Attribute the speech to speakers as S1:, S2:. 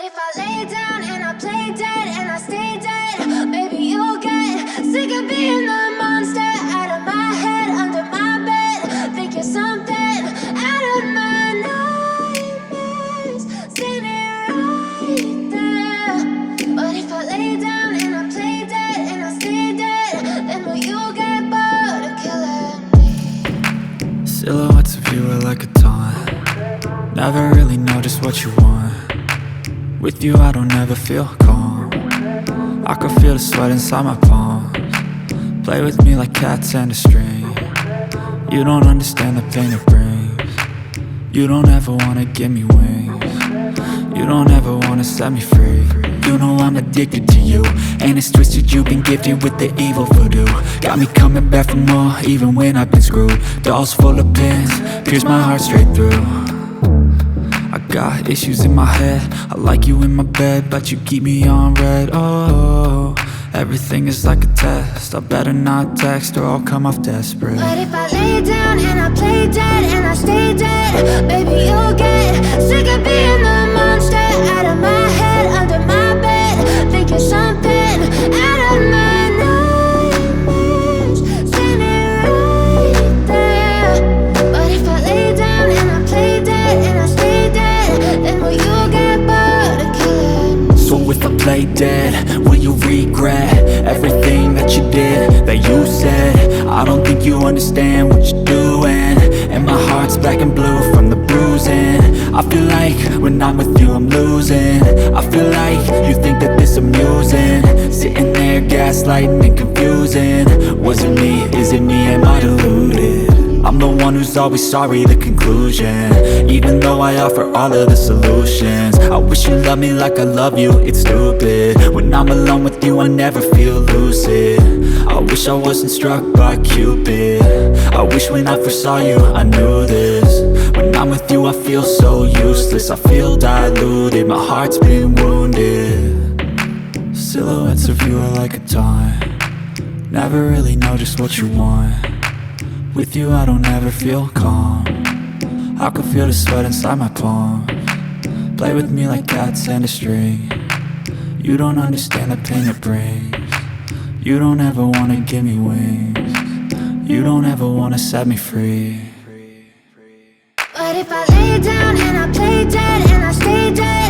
S1: if I lay down and I play dead and I stay dead, maybe you'll get sick of being the monster out of my head, under my bed. Think you're something out of my nightmares, standing right there. But if I lay down and I play dead and I stay dead, then will you get bored of killing me?
S2: Silhouettes of you are like a taunt. Never really know just what you want. With you I don't ever feel calm. I can feel the sweat inside my palms. Play with me like cats and a string. You don't understand the pain it brings. You don't ever wanna give me wings. You don't ever wanna set me free. You know I'm addicted to you, and it's twisted, you've been gifted with the evil voodoo. Got me coming back for more, even when I've been screwed. Dolls full of pins, pierce my heart straight through. I got issues in my head, I like you in my bed, but you keep me on red. Oh, everything is like a test, I better not text or I'll come off desperate.
S1: But if I lay down and I play dead and I stay dead, baby you'll get sick of being the monster out of my head, under my bed. Think you're something out of my nightmares, standing right there. But if I lay down and I play dead and I stay dead, then will you get bored of killing me?
S2: So if I play dead, will you regret everything that you did, that you said? I don't think you understand what you're doing, and my heart's black and blue from the bruising. I feel like when I'm with you I'm losing. I feel like you think that this amusing, sitting there gaslighting and confusing. Was it me? Is it me? Am I deluded? I'm the one who's always sorry, the conclusion. Even though I offer all of the solutions, I wish you loved me like I love you, it's stupid. When I'm alone with you I never feel lucid. I wish I wasn't struck by Cupid. I wish when I first saw you I knew this. When I'm with you I feel so useless, I feel diluted, my heart's been wounded. Silhouettes of you are like a taunt. Never really know just what you want. With you I don't ever feel calm. I can feel the sweat inside my palms. Play with me like cats and a string. You don't understand the pain it brings. You don't ever wanna give me wings. You don't ever wanna set me free.
S1: But if I lay down and I play dead and I stay dead,